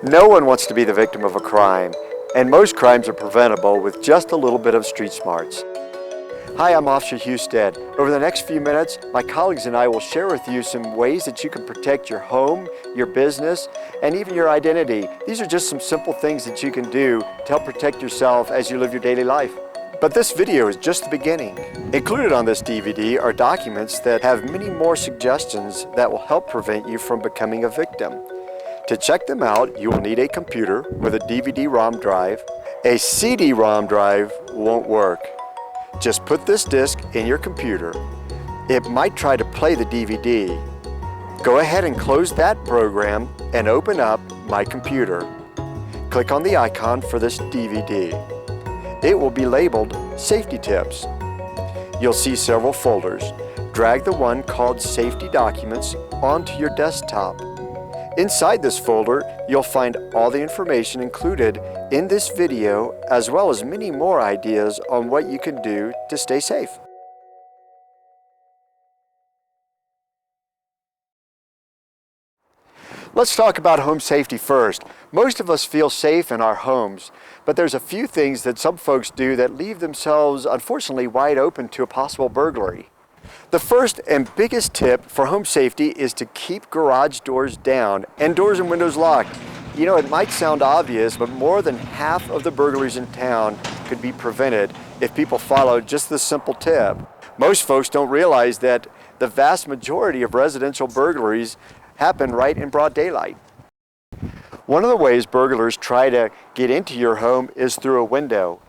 No one wants to be the victim of a crime, and most crimes are preventable with just a little bit of street smarts. Hi, I'm Officer Husted. Over the next few minutes, my colleagues and I will share with you some ways that you can protect your home, your business, and even your identity. These are just some simple things that you can do to help protect yourself as you live your daily life. But this video is just the beginning. Included on this DVD are documents that have many more suggestions that will help prevent you from becoming a victim. To check them out, you will need a computer with a DVD-ROM drive. A CD-ROM drive won't work. Just put this disc in your computer. It might try to play the DVD. Go ahead and close that program and open up My Computer. Click on the icon for this DVD. It will be labeled Safety Tips. You'll see several folders. Drag the one called Safety Documents onto your desktop. Inside this folder, you'll find all the information included in this video, as well as many more ideas on what you can do to stay safe. Let's talk about home safety first. Most of us feel safe in our homes, but there's a few things that some folks do that leave themselves, unfortunately, wide open to a possible burglary. The first and biggest tip for home safety is to keep garage doors down and doors and windows locked. You know, it might sound obvious, but more than half of the burglaries in town could be prevented if people followed just this simple tip. Most folks don't realize that the vast majority of residential burglaries happen right in broad daylight. One of the ways burglars try to get into your home is through a window.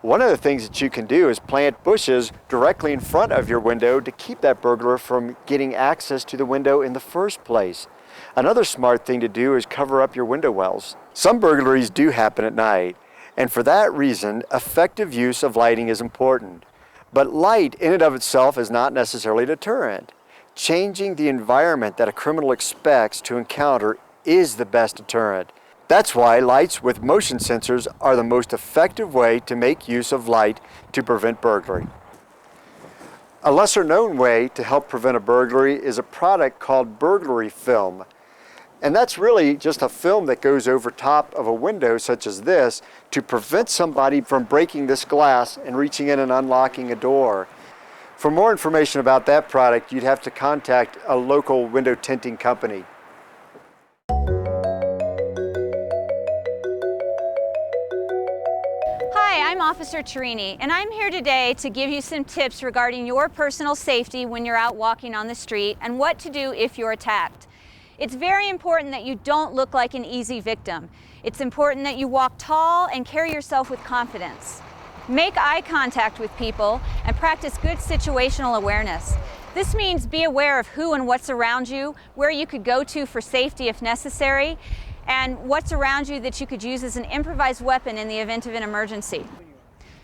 One of the things that you can do is plant bushes directly in front of your window to keep that burglar from getting access to the window in the first place. Another smart thing to do is cover up your window wells. Some burglaries do happen at night, and for that reason, effective use of lighting is important. But light in and of itself is not necessarily a deterrent. Changing the environment that a criminal expects to encounter is the best deterrent. That's why lights with motion sensors are the most effective way to make use of light to prevent burglary. A lesser known way to help prevent a burglary is a product called burglary film. And that's really just a film that goes over top of a window such as this to prevent somebody from breaking this glass and reaching in and unlocking a door. For more information about that product, you'd have to contact a local window tinting company. Hi, I'm Officer Torrini, and I'm here today to give you some tips regarding your personal safety when you're out walking on the street and what to do if you're attacked. It's very important that you don't look like an easy victim. It's important that you walk tall and carry yourself with confidence. Make eye contact with people and practice good situational awareness. This means be aware of who and what's around you, where you could go to for safety if necessary, and what's around you that you could use as an improvised weapon in the event of an emergency.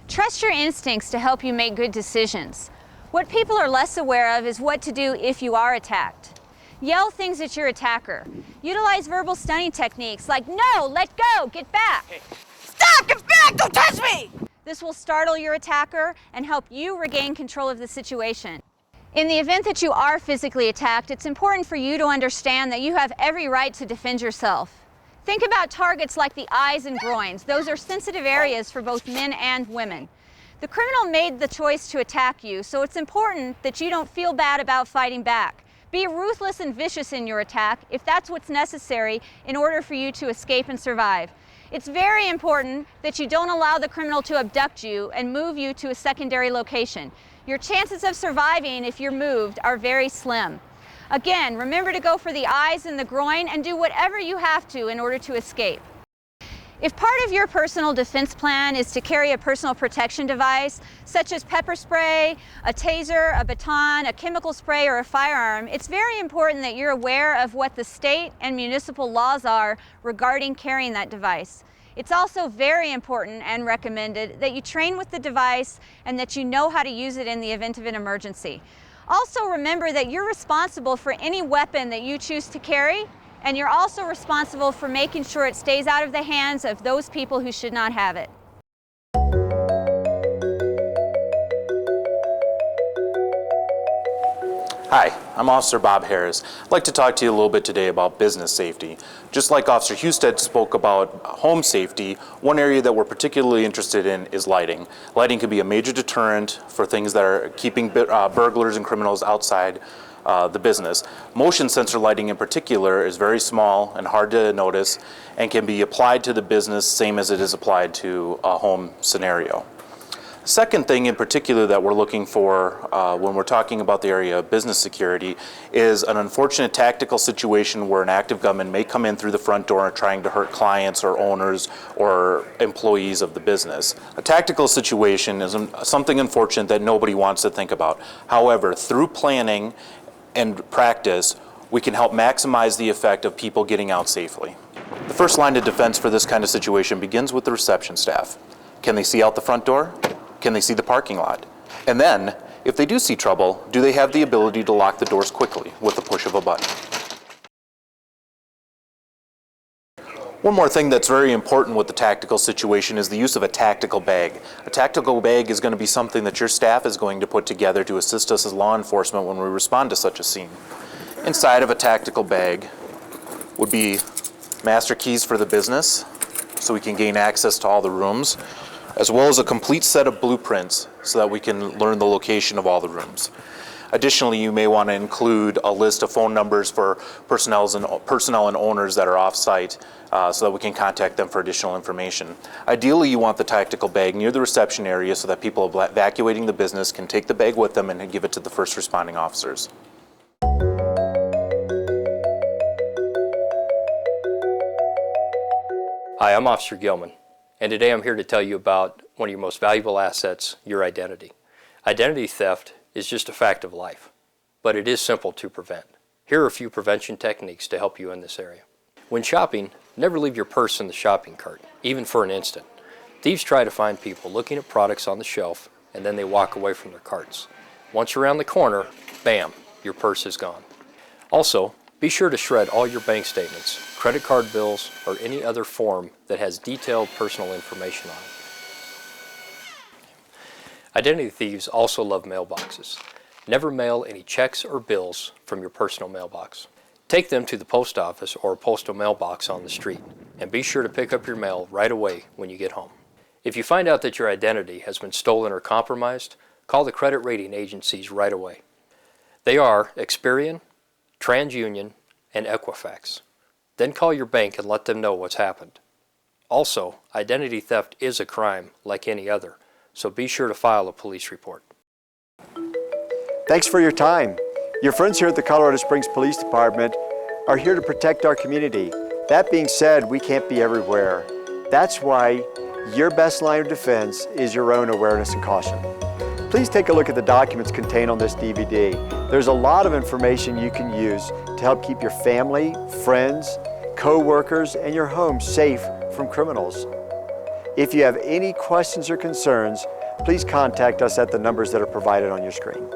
Trust your instincts to help you make good decisions. What people are less aware of is what to do if you are attacked. Yell things at your attacker. Utilize verbal stunning techniques like, "No, let go, get back." Hey. Stop, get back, don't touch me! This will startle your attacker and help you regain control of the situation. In the event that you are physically attacked, it's important for you to understand that you have every right to defend yourself. Think about targets like the eyes and groins. Those are sensitive areas for both men and women. The criminal made the choice to attack you, so it's important that you don't feel bad about fighting back. Be ruthless and vicious in your attack if that's what's necessary in order for you to escape and survive. It's very important that you don't allow the criminal to abduct you and move you to a secondary location. Your chances of surviving if you're moved are very slim. Again, remember to go for the eyes and the groin and do whatever you have to in order to escape. If part of your personal defense plan is to carry a personal protection device, such as pepper spray, a taser, a baton, a chemical spray, or a firearm, it's very important that you're aware of what the state and municipal laws are regarding carrying that device. It's also very important and recommended that you train with the device and that you know how to use it in the event of an emergency. Also remember that you're responsible for any weapon that you choose to carry, and you're also responsible for making sure it stays out of the hands of those people who should not have it. Hi, I'm Officer Bob Harris. I'd like to talk to you a little bit today about business safety. Just like Officer Husted spoke about home safety, one area that we're particularly interested in is lighting. Lighting can be a major deterrent for things that are keeping burglars and criminals outside the business. Motion sensor lighting in particular is very small and hard to notice and can be applied to the business same as it is applied to a home scenario. Second thing in particular that we're looking for when we're talking about the area of business security is an unfortunate tactical situation where an active gunman may come in through the front door trying to hurt clients or owners or employees of the business. A tactical situation is something unfortunate that nobody wants to think about. However, through planning and practice, we can help maximize the effect of people getting out safely. The first line of defense for this kind of situation begins with the reception staff. Can they see out the front door? Can they see the parking lot? And then, if they do see trouble, do they have the ability to lock the doors quickly with the push of a button? One more thing that's very important with the tactical situation is the use of a tactical bag. A tactical bag is going to be something that your staff is going to put together to assist us as law enforcement when we respond to such a scene. Inside of a tactical bag would be master keys for the business, so we can gain access to all the rooms, as well as a complete set of blueprints so that we can learn the location of all the rooms. Additionally, you may want to include a list of phone numbers for personnel and owners that are off-site so that we can contact them for additional information. Ideally, you want the tactical bag near the reception area so that people evacuating the business can take the bag with them and give it to the first responding officers. Hi, I'm Officer Gilman, and today I'm here to tell you about one of your most valuable assets, your identity. Identity theft is just a fact of life, but it is simple to prevent. Here are a few prevention techniques to help you in this area. When shopping, never leave your purse in the shopping cart, even for an instant. Thieves try to find people looking at products on the shelf, and then they walk away from their carts. Once you're around the corner, bam, your purse is gone. Also, be sure to shred all your bank statements, credit card bills, or any other form that has detailed personal information on it. Identity thieves also love mailboxes. Never mail any checks or bills from your personal mailbox. Take them to the post office or a postal mailbox on the street, and be sure to pick up your mail right away when you get home. If you find out that your identity has been stolen or compromised, call the credit rating agencies right away. They are Experian, TransUnion, and Equifax. Then call your bank and let them know what's happened. Also, identity theft is a crime like any other, so be sure to file a police report. Thanks for your time. Your friends here at the Colorado Springs Police Department are here to protect our community. That being said, we can't be everywhere. That's why your best line of defense is your own awareness and caution. Please take a look at the documents contained on this DVD. There's a lot of information you can use to help keep your family, friends, co-workers, and your home safe from criminals. If you have any questions or concerns, please contact us at the numbers that are provided on your screen.